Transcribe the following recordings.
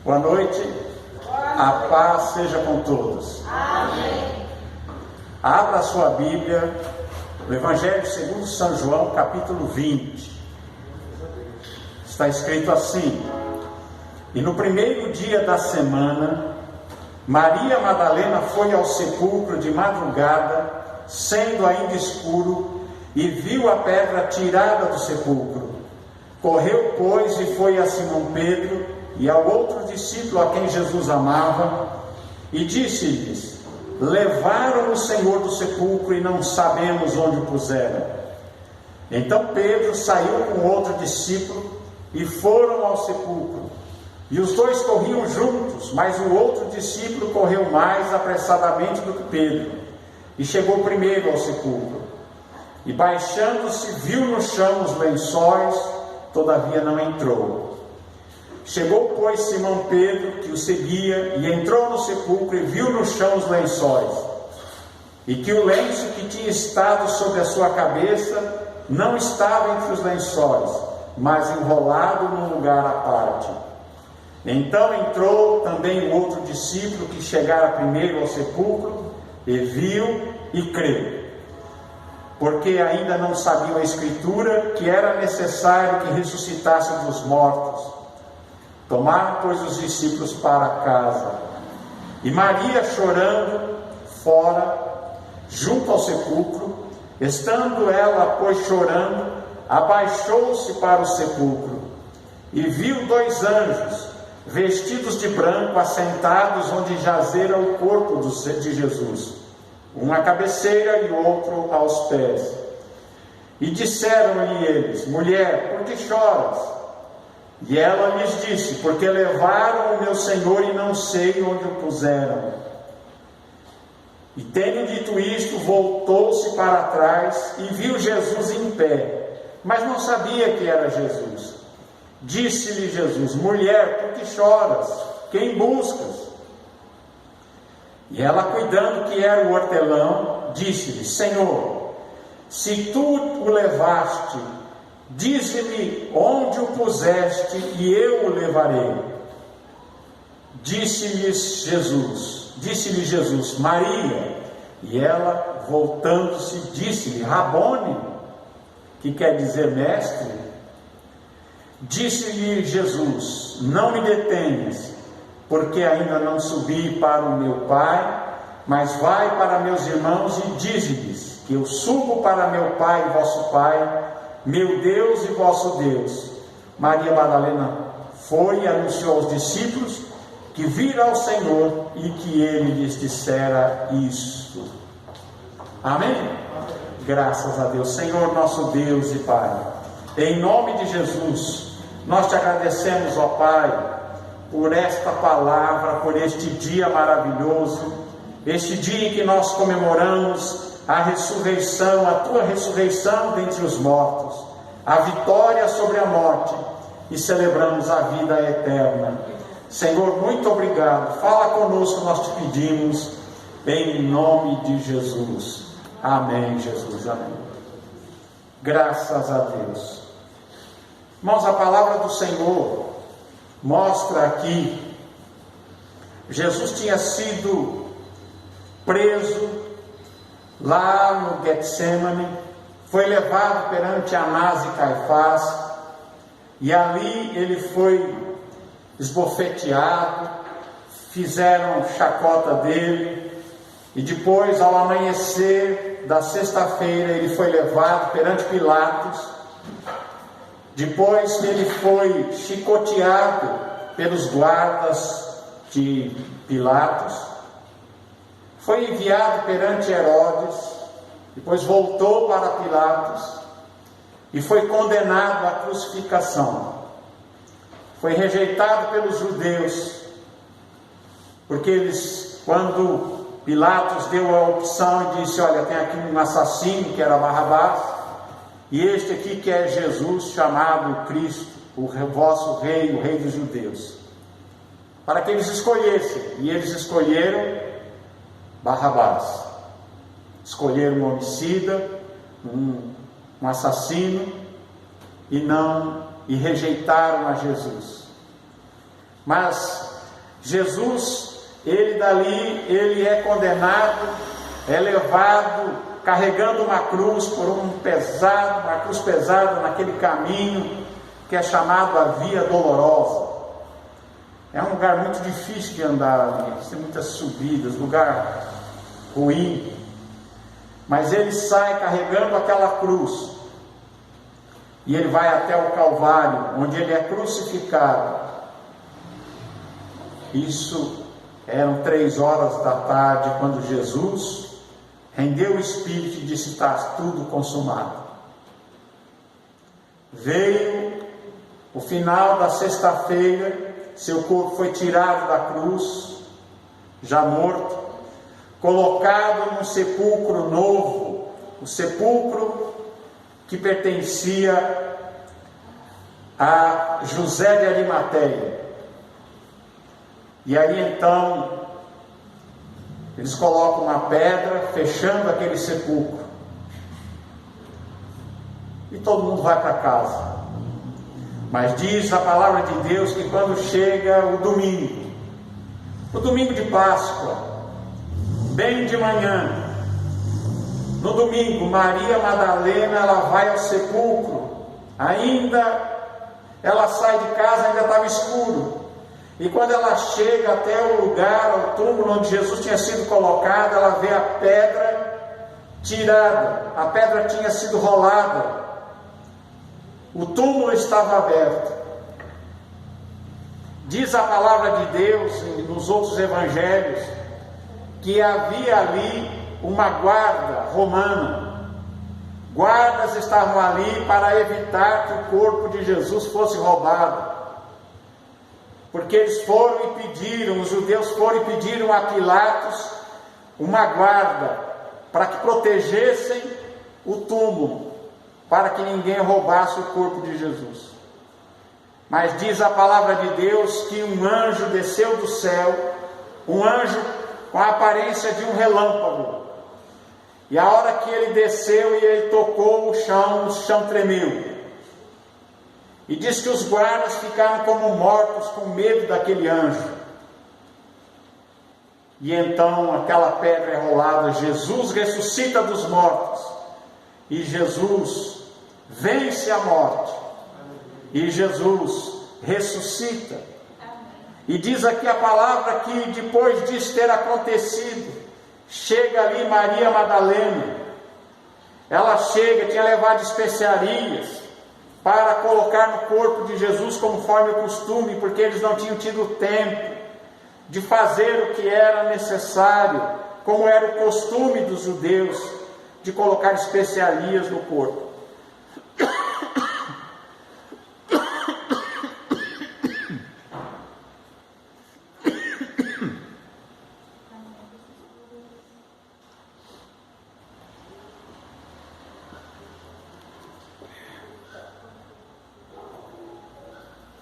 Boa noite. A paz seja com todos. Amém. Abra a sua Bíblia, no Evangelho segundo São João, capítulo 20. Está escrito assim: E no primeiro dia da semana, Maria Madalena foi ao sepulcro de madrugada, sendo ainda escuro, e viu a pedra tirada do sepulcro. Correu, pois, e foi a Simão Pedro e ao outro discípulo a quem Jesus amava, e disse-lhes: Levaram o Senhor do sepulcro e não sabemos onde o puseram. Então Pedro saiu com outro discípulo e foram ao sepulcro. E os dois corriam juntos, mas o outro discípulo correu mais apressadamente do que Pedro, e chegou primeiro ao sepulcro. E baixando-se, viu no chão os lençóis, todavia não entrou. Chegou, pois, Simão Pedro, que o seguia, e entrou no sepulcro e viu no chão os lençóis, e que o lenço que tinha estado sobre a sua cabeça não estava entre os lençóis, mas enrolado num lugar à parte. Então entrou também o outro discípulo que chegara primeiro ao sepulcro, e viu e creu, porque ainda não sabiam a Escritura que era necessário que ressuscitasse dos mortos. Tomaram, pois, os discípulos para casa. E Maria, chorando fora, junto ao sepulcro, estando ela, pois, chorando, abaixou-se para o sepulcro, e viu dois anjos, vestidos de branco, assentados onde jazera o corpo de Jesus, um à cabeceira e o outro aos pés. E disseram-lhe eles: Mulher, por que choras? E ela lhes disse: Porque levaram o meu Senhor e não sei onde o puseram. E tendo dito isto, voltou-se para trás e viu Jesus em pé, mas não sabia que era Jesus. Disse-lhe Jesus: Mulher, por que choras? Quem buscas? E ela, cuidando que era o hortelão, disse-lhe: Senhor, se tu o levaste, dize-me onde o puseste e eu o levarei. Disse-lhe Jesus, Maria. E ela, voltando-se, disse-lhe: Rabone, que quer dizer mestre. Disse-lhe Jesus: Não me detenhas, porque ainda não subi para o meu Pai, mas vai para meus irmãos e dize-lhes que eu subo para meu Pai e vosso Pai, meu Deus e vosso Deus. Maria Madalena foi e anunciou aos discípulos que vira ao Senhor e que ele lhes dissera isto. Amém? Graças a Deus. Senhor nosso Deus e Pai, em nome de Jesus, nós te agradecemos, ó Pai, por esta palavra, por este dia maravilhoso, este dia em que nós comemoramos a ressurreição, a tua ressurreição dentre os mortos, a vitória sobre a morte, e celebramos a vida eterna. Senhor, muito obrigado. Fala conosco, nós te pedimos, em nome de Jesus. Amém, Jesus, amém. Graças a Deus. Irmãos, a palavra do Senhor mostra aqui: Jesus tinha sido preso lá no Getsemane, foi levado perante Anás e Caifás, e ali ele foi esbofeteado, fizeram chacota dele, e depois, ao amanhecer da sexta-feira, ele foi levado perante Pilatos. Depois ele foi chicoteado pelos guardas de Pilatos, foi enviado perante Herodes, depois voltou para Pilatos e foi condenado à crucificação. Foi rejeitado pelos judeus, porque eles, quando Pilatos deu a opção e disse: olha, tem aqui um assassino que era Barrabás, e este aqui que é Jesus, chamado Cristo, o vosso rei, o rei dos judeus, para que eles escolhessem. E eles escolheram Barrabás, escolheram um homicida, um assassino, e rejeitaram a Jesus. Mas Jesus, ele é condenado, é levado carregando uma cruz uma cruz pesada naquele caminho que é chamado a Via Dolorosa. É um lugar muito difícil de andar ali, tem muitas subidas, lugar ruim. Mas ele sai carregando aquela cruz e ele vai até o Calvário, onde ele é crucificado. Isso eram 3h da tarde, quando Jesus rendeu o Espírito e disse: está tudo consumado. Veio o final da sexta-feira, seu corpo foi tirado da cruz, já morto, colocado num sepulcro novo, o sepulcro que pertencia a José de Arimateia. E aí então eles colocam uma pedra fechando aquele sepulcro e todo mundo vai para casa. Mas diz a palavra de Deus que quando chega o domingo de Páscoa, bem de manhã, no domingo, Maria Madalena, ela vai ao sepulcro. Ela sai de casa, ainda estava escuro. E quando ela chega até o lugar, ao túmulo onde Jesus tinha sido colocado, ela vê a pedra tirada. A pedra tinha sido rolada. O túmulo estava aberto. Diz a palavra de Deus nos outros evangelhos que havia ali uma guarda romana. Guardas estavam ali para evitar que o corpo de Jesus fosse roubado. Porque eles foram e pediram, os judeus foram e pediram a Pilatos uma guarda para que protegessem o túmulo, para que ninguém roubasse o corpo de Jesus. Mas diz a palavra de Deus que um anjo desceu do céu, um anjo com a aparência de um relâmpago. E a hora que ele desceu e ele tocou o chão tremeu. E diz que os guardas ficaram como mortos com medo daquele anjo. E então aquela pedra é rolada, Jesus ressuscita dos mortos. E Jesus vence a morte. E Jesus ressuscita. E diz aqui a palavra que depois disso ter acontecido, chega ali Maria Madalena. Ela chega, tinha levado especiarias para colocar no corpo de Jesus conforme o costume, porque eles não tinham tido tempo de fazer o que era necessário, como era o costume dos judeus, de colocar especiarias no corpo.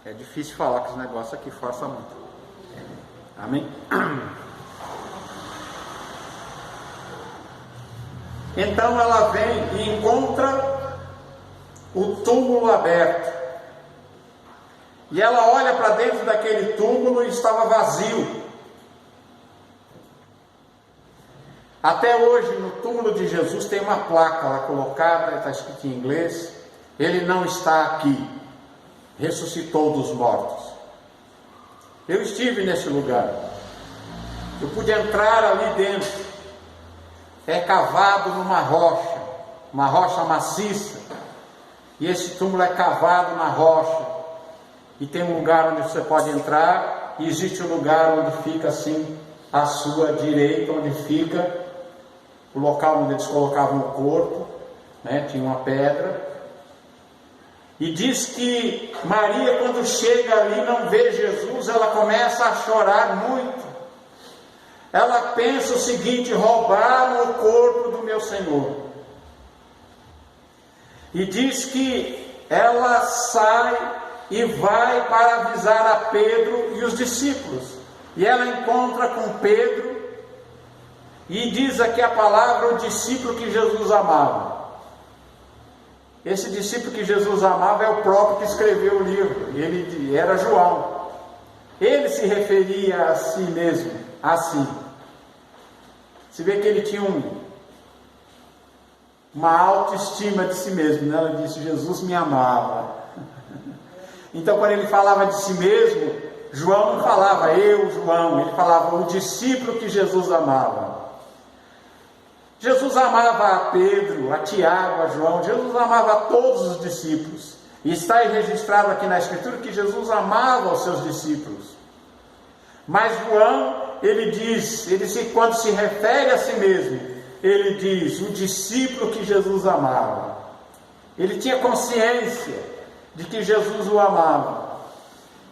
É difícil falar que esse negócio aqui força muito. Amém? Então ela vem e encontra o túmulo aberto. E ela olha para dentro daquele túmulo e estava vazio. Até hoje, no túmulo de Jesus, tem uma placa lá colocada, está escrito em inglês: ele não está aqui, ressuscitou dos mortos. Eu estive nesse lugar, eu pude entrar ali dentro. É cavado numa rocha, uma rocha maciça, e esse túmulo é cavado na rocha, e tem um lugar onde você pode entrar, e existe um lugar onde fica assim à sua direita, onde fica o local onde eles colocavam o corpo, né? Tinha uma pedra. E diz que Maria, quando chega ali, não vê Jesus, ela começa a chorar muito. Ela pensa o seguinte: roubaram o corpo do meu Senhor. E diz que ela sai e vai para avisar a Pedro e os discípulos. E ela encontra com Pedro, e diz aqui a palavra: o discípulo que Jesus amava. Esse discípulo que Jesus amava é o próprio que escreveu o livro, ele era João. ele se referia a si mesmo assim. Se vê que ele tinha uma autoestima de si mesmo, né? Ela disse: Jesus me amava. Então, quando ele falava de si mesmo, João não falava eu, João, ele falava o discípulo que Jesus amava. Jesus amava a Pedro, a Tiago, a João, Jesus amava a todos os discípulos. E está registrado aqui na Escritura que Jesus amava os seus discípulos. Mas João, ele diz, quando se refere a si mesmo, ele diz, o discípulo que Jesus amava. Ele tinha consciência de que Jesus o amava.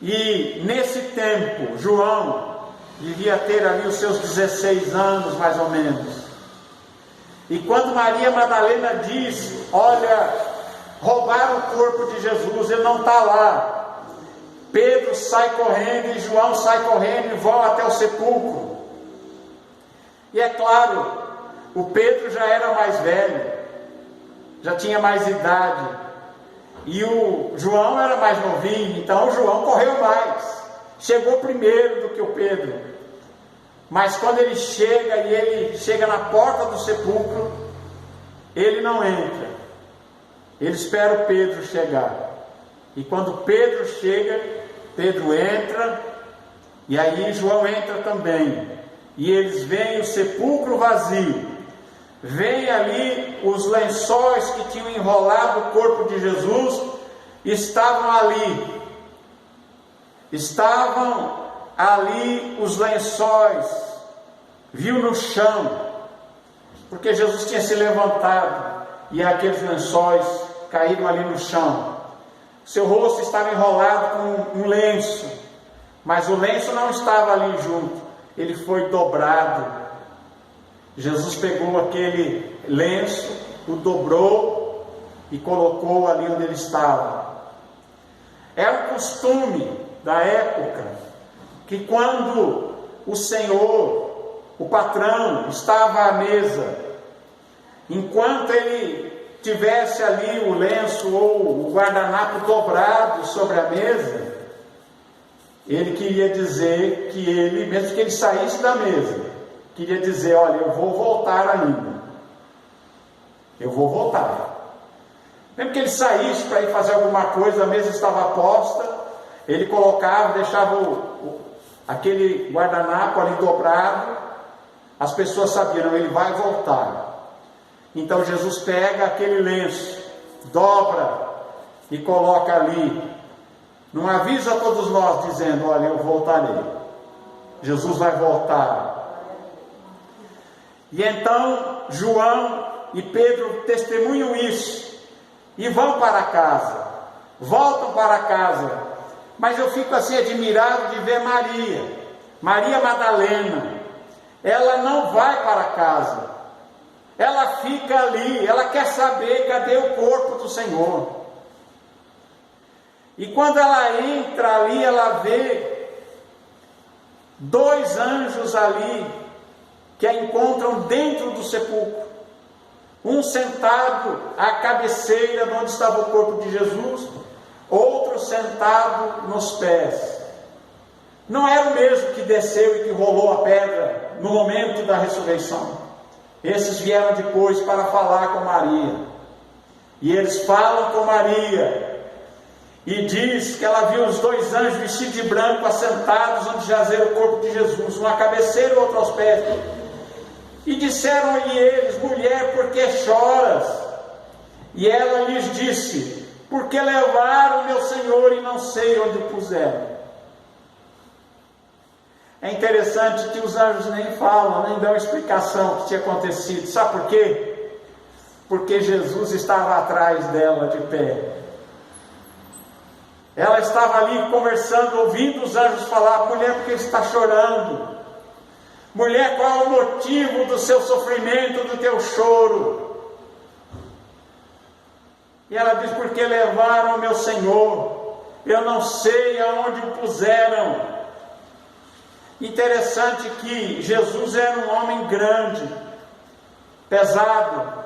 E nesse tempo, João devia ter ali os seus 16 anos, mais ou menos. E quando Maria Madalena diz: olha, roubaram o corpo de Jesus, ele não está lá. Pedro sai correndo e João sai correndo e vão até o sepulcro. E é claro, o Pedro já era mais velho, já tinha mais idade, e o João era mais novinho, então o João correu mais, chegou primeiro do que o Pedro. Mas quando ele chega na porta do sepulcro, ele não entra, ele espera o Pedro chegar. E quando Pedro chega, Pedro entra, e aí João entra também, e eles veem o sepulcro vazio, veem ali os lençóis que tinham enrolado o corpo de Jesus, estavam ali os lençóis, viu no chão, porque Jesus tinha se levantado, e aqueles lençóis caíram ali no chão. Seu rosto estava enrolado com um lenço, mas o lenço não estava ali junto, ele foi dobrado. Jesus pegou aquele lenço, o dobrou e colocou ali onde ele estava. Era um costume da época que quando o Senhor, o patrão, estava à mesa, enquanto ele tivesse ali o lenço ou o guardanapo dobrado sobre a mesa, ele queria dizer que ele, mesmo que ele saísse da mesa, queria dizer: olha, eu vou voltar ainda, eu vou voltar. Mesmo que ele saísse para ir fazer alguma coisa, a mesa estava posta, ele colocava, deixava aquele guardanapo ali dobrado, as pessoas sabiam, ele vai voltar. Então Jesus pega aquele lenço, dobra e coloca ali, não avisa a todos nós dizendo: olha, eu voltarei, Jesus vai voltar. E então João e Pedro testemunham isso e vão para casa, voltam para casa. Mas eu fico assim admirado de ver Maria Madalena. Ela não vai para casa, ela fica ali, ela quer saber cadê o corpo do Senhor. E quando ela entra ali, ela vê 2 anjos ali, que a encontram dentro do sepulcro. Um sentado à cabeceira de onde estava o corpo de Jesus, outro sentado nos pés. Não era o mesmo que desceu e que rolou a pedra no momento da ressurreição. Esses vieram depois para falar com Maria. E eles falam com Maria, e diz que ela viu os 2 anjos vestidos de branco assentados onde jazera o corpo de Jesus, um à cabeceira e outro aos pés. E disseram-lhe eles: mulher, por que choras? E ela lhes disse: porque levaram meu Senhor e não sei onde o puseram. É interessante que os anjos nem falam, nem dão explicação do que tinha acontecido. Sabe por quê? Porque Jesus estava atrás dela de pé. Ela estava ali conversando, ouvindo os anjos falar: mulher, por que está chorando? Mulher, qual é o motivo do seu sofrimento, do teu choro? E ela diz: porque levaram o meu Senhor, eu não sei aonde o puseram. Interessante que Jesus era um homem grande, pesado.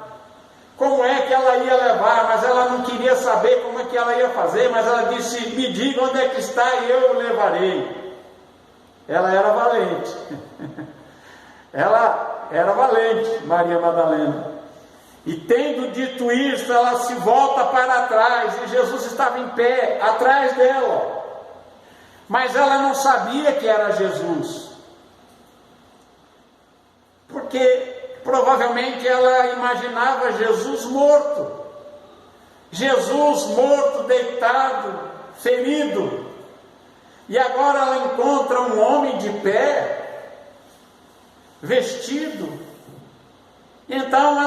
Como é que ela ia levar? Mas ela não queria saber como é que ela ia fazer, mas ela disse: me diga onde é que está e eu o levarei. ela era valente. Ela era valente, Maria Madalena. E tendo dito isso, ela se volta para trás, e Jesus estava em pé, atrás dela. Mas ela não sabia que era Jesus, porque provavelmente ela imaginava Jesus morto. Jesus morto, deitado, ferido. E agora ela encontra um homem de pé, vestido. Então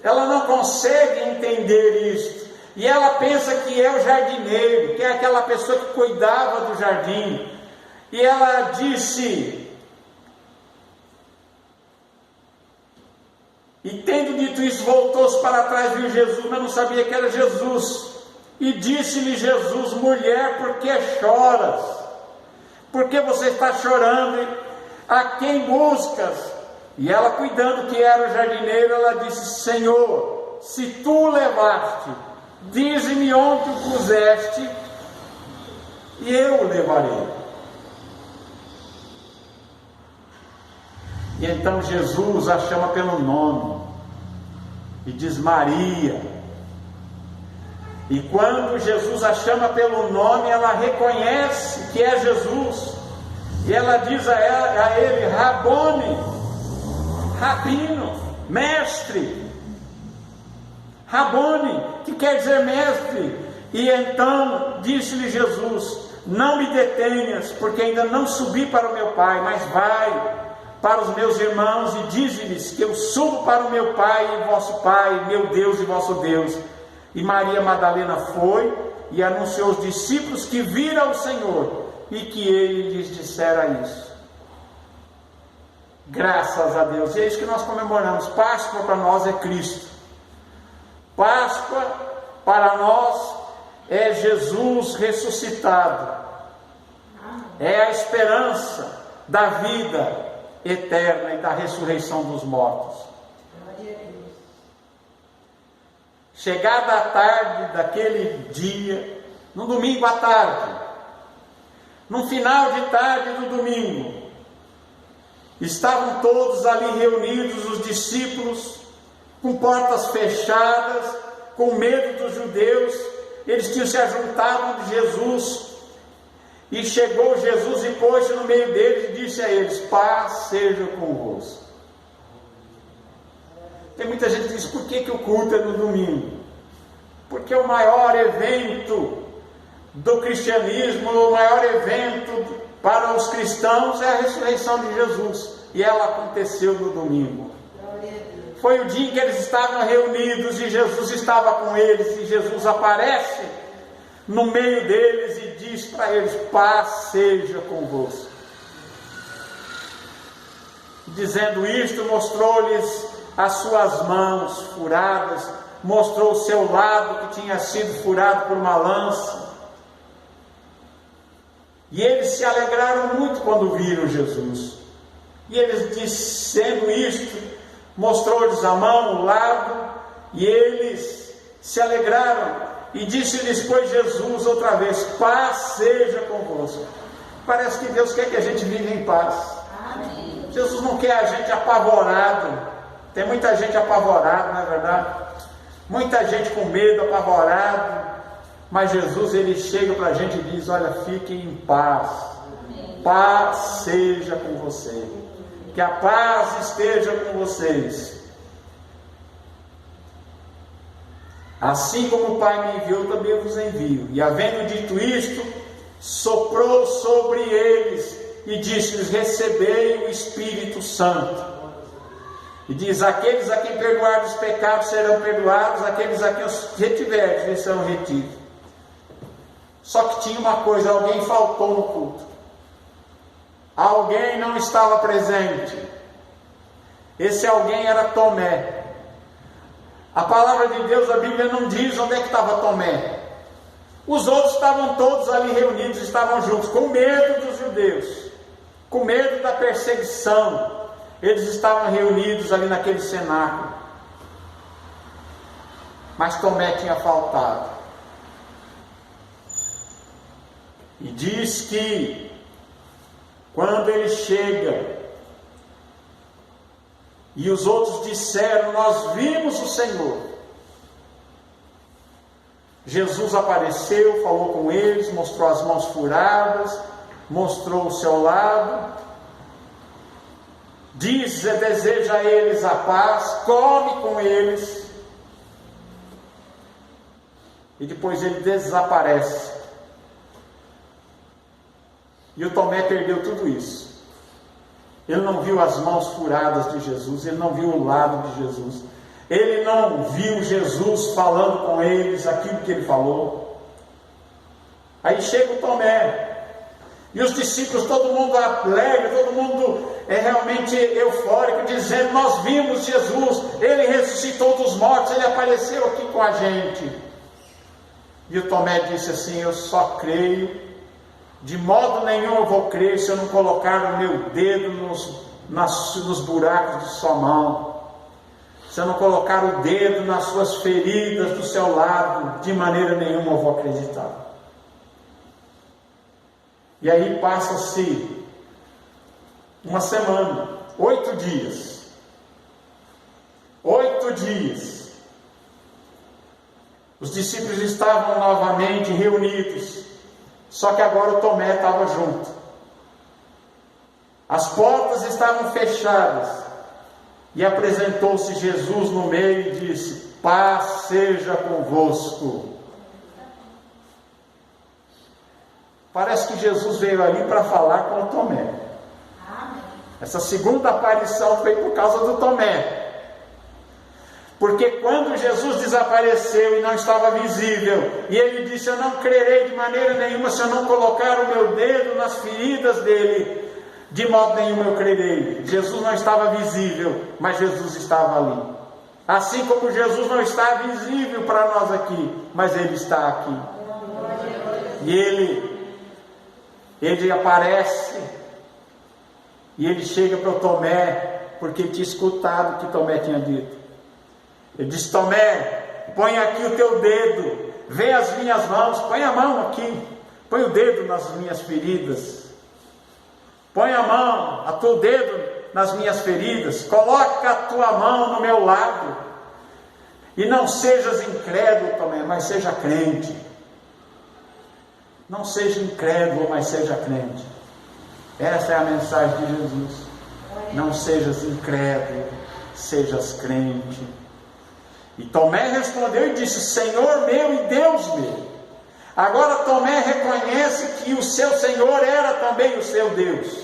ela não consegue entender isso. E ela pensa que é o jardineiro, que é aquela pessoa que cuidava do jardim. E ela disse, e tendo dito isso, voltou-se para trás, viu Jesus, mas não sabia que era Jesus. E disse-lhe Jesus: mulher, por que choras? Por que você está chorando? A quem buscas? E ela, cuidando que era o jardineiro, ela disse: Senhor, se tu o levaste, dize-me onde o puseste, e eu o levarei. E então Jesus a chama pelo nome e diz: Maria. E quando Jesus a chama pelo nome, ela reconhece que é Jesus, e ela diz a ele: Rabone, Rabino, mestre. Rabone, que quer dizer mestre. E então disse-lhe Jesus: não me detenhas, porque ainda não subi para o meu Pai, mas vai para os meus irmãos e dize-lhes que eu subo para o meu Pai e vosso Pai, meu Deus e vosso Deus. E Maria Madalena foi e anunciou aos discípulos que vira o Senhor e que ele lhes dissera isso. Graças a Deus. E é isso que nós comemoramos. Páscoa para nós é Cristo. Páscoa para nós é Jesus ressuscitado. É a esperança da vida eterna e da ressurreição dos mortos. Chegada a tarde daquele dia, no domingo à tarde, no final de tarde do domingo, estavam todos ali reunidos, os discípulos, com portas fechadas, com medo dos judeus. Eles tinham se ajuntado de Jesus, e chegou Jesus e pôs-se no meio deles e disse a eles: paz seja convosco. Tem muita gente que diz: por que o culto é no domingo? Porque o maior evento do cristianismo, o maior evento para os cristãos é a ressurreição de Jesus, e ela aconteceu no domingo. Foi o dia em que eles estavam reunidos e Jesus estava com eles, e Jesus aparece no meio deles e diz para eles: paz seja convosco. Dizendo isto, mostrou-lhes as suas mãos furadas, mostrou o seu lado que tinha sido furado por uma lança. E eles se alegraram muito quando viram Jesus. E eles, dizendo isto, mostrou-lhes a mão, o lado, e eles se alegraram. E disse-lhes, pois, Jesus outra vez: paz seja convosco. Parece que Deus quer que a gente viva em paz. Amém. Jesus não quer a gente apavorado. Tem muita gente apavorada, não é verdade? Muita gente com medo, apavorado. Mas Jesus, ele chega para a gente e diz: olha, fiquem em paz. Amém. Paz seja com você. Que a paz esteja com vocês. Assim como o Pai me enviou, também eu vos envio. E havendo dito isto, soprou sobre eles e disse-lhes: recebei o Espírito Santo. E diz: aqueles a quem perdoar os pecados serão perdoados, aqueles a quem os retiverdes eles serão retidos. Só que tinha uma coisa: alguém faltou no culto. Alguém não estava presente. Esse alguém era Tomé. A palavra de Deus, a Bíblia não diz onde é que estava Tomé. Os outros estavam todos ali reunidos, estavam juntos, com medo dos judeus, com medo da perseguição. Eles estavam reunidos ali naquele cenáculo. Mas Tomé tinha faltado. E diz que Quando ele chega, e os outros disseram: nós vimos o Senhor. Jesus apareceu, falou com eles, mostrou as mãos furadas, mostrou o seu lado, deseja a eles a paz, come com eles, e depois ele desaparece. E o Tomé perdeu tudo isso. Ele não viu as mãos furadas de Jesus, ele não viu o lado de Jesus, ele não viu Jesus falando com eles aquilo que ele falou. Aí chega o Tomé, e os discípulos, todo mundo alegre, todo mundo realmente eufórico, dizendo: nós vimos Jesus, ele ressuscitou dos mortos, ele apareceu aqui com a gente. E o Tomé disse assim: eu só creio, de modo nenhum eu vou crer se eu não colocar o meu dedo nos buracos de sua mão, se eu não colocar o dedo nas suas feridas do seu lado, de maneira nenhuma eu vou acreditar. E aí passa-se uma semana, 8 dias. 8 dias. Os discípulos estavam novamente reunidos, só que agora o Tomé estava junto. As portas estavam fechadas, e apresentou-se Jesus no meio e disse: paz seja convosco. Parece que Jesus veio ali para falar com o Tomé. Essa segunda aparição foi por causa do Tomé. Porque quando Jesus desapareceu e não estava visível, e ele disse: eu não crerei de maneira nenhuma se eu não colocar o meu dedo nas feridas dele, de modo nenhum eu crerei. Jesus não estava visível, mas Jesus estava ali. Assim como Jesus não está visível para nós aqui, mas ele está aqui. E ele aparece, e ele chega para o Tomé, porque tinha escutado o que Tomé tinha dito. Ele disse: Tomé, põe aqui o teu dedo, vê as minhas mãos, põe a mão aqui, põe o dedo nas minhas feridas, põe a mão, o teu dedo nas minhas feridas, coloca a tua mão no meu lado, e não sejas incrédulo, Tomé, mas seja crente. Não seja incrédulo, mas seja crente. Essa é a mensagem de Jesus. Não sejas incrédulo, sejas crente. E Tomé respondeu e disse: Senhor meu e Deus meu. Agora Tomé reconhece que o seu Senhor era também o seu Deus,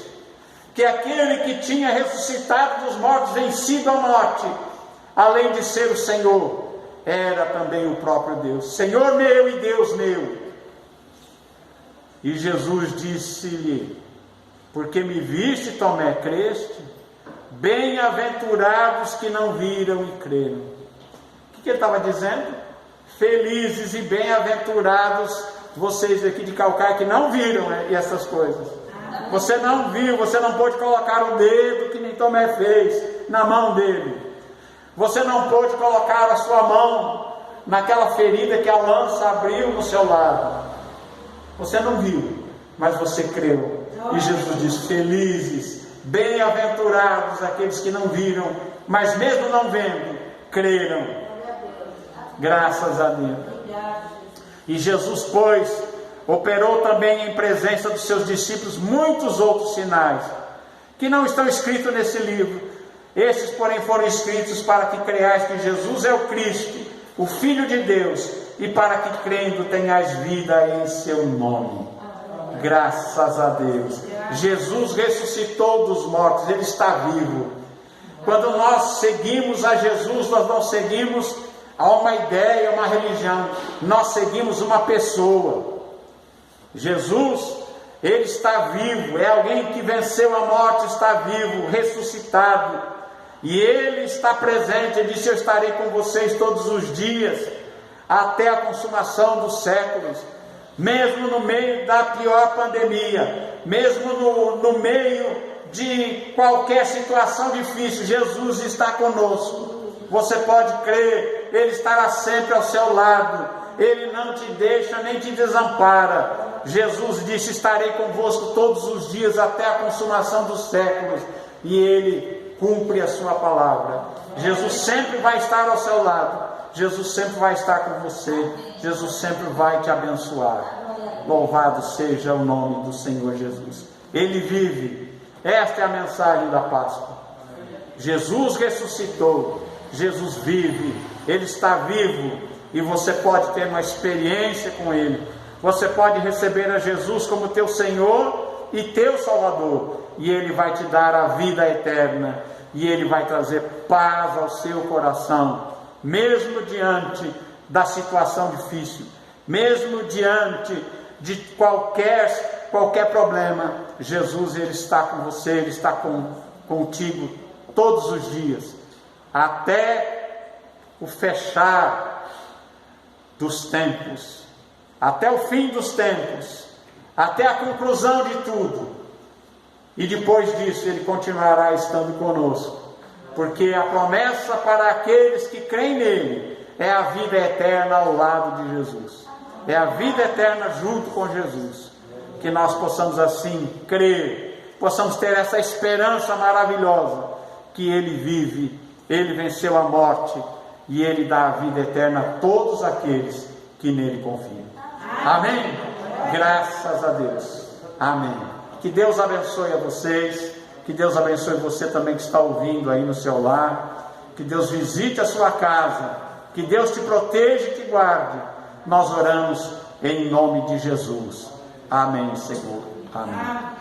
que aquele que tinha ressuscitado dos mortos, vencido a morte, além de ser o Senhor, era também o próprio Deus. Senhor meu e Deus meu. E Jesus disse-lhe: porque me viste, Tomé, creste? Bem-aventurados que não viram e creram. O que ele estava dizendo? Felizes e bem-aventurados vocês aqui de Calcaia que não viram essas coisas. Você não viu, você não pôde colocar o dedo que nem Tomé fez na mão dele. Você não pôde colocar a sua mão naquela ferida que a lança abriu no seu lado. Você não viu, mas você creu. E Jesus diz: felizes, bem-aventurados aqueles que não viram, mas mesmo não vendo, creram. Graças a Deus. E Jesus, pois, operou também em presença dos seus discípulos muitos outros sinais, que não estão escritos nesse livro. Estes, porém, foram escritos para que creiais que Jesus é o Cristo, o Filho de Deus, e para que crendo tenhais vida em seu nome. Graças a Deus. Jesus ressuscitou dos mortos, ele está vivo. Quando nós seguimos a Jesus, nós não seguimos a uma ideia, uma religião, nós seguimos uma pessoa. Jesus, ele está vivo, é alguém que venceu a morte, está vivo, ressuscitado, e ele está presente. Ele disse: eu estarei com vocês todos os dias, até a consumação dos séculos. Mesmo no meio da pior pandemia, mesmo no meio de qualquer situação difícil, Jesus está conosco. Você pode crer, ele estará sempre ao seu lado. Ele não te deixa nem te desampara. Jesus disse: estarei convosco todos os dias até a consumação dos séculos. E Ele cumpre a sua palavra. Jesus sempre vai estar ao seu lado. Jesus sempre vai estar com você. Jesus sempre vai te abençoar. Louvado seja o nome do Senhor Jesus. Ele vive. Esta é a mensagem da Páscoa. Jesus ressuscitou. Jesus vive. Ele está vivo. E você pode ter uma experiência com Ele. Você pode receber a Jesus como teu Senhor e teu Salvador. E Ele vai te dar a vida eterna. E Ele vai trazer paz ao seu coração. Mesmo diante da situação difícil. Mesmo diante de qualquer problema. Jesus, Ele está com você. Ele está contigo todos os dias. Até o fechar dos tempos, até o fim dos tempos, até a conclusão de tudo. E depois disso Ele continuará estando conosco, porque a promessa para aqueles que creem nele é a vida eterna ao lado de Jesus, é a vida eterna junto com Jesus. Que nós possamos assim crer, possamos ter essa esperança maravilhosa, que Ele vive, Ele venceu a morte, e Ele dá a vida eterna a todos aqueles que nele confiam. Amém? Graças a Deus. Amém. Que Deus abençoe a vocês. Que Deus abençoe você também que está ouvindo aí no seu lar. Que Deus visite a sua casa. Que Deus te proteja e te guarde. Nós oramos em nome de Jesus. Amém, Senhor. Amém.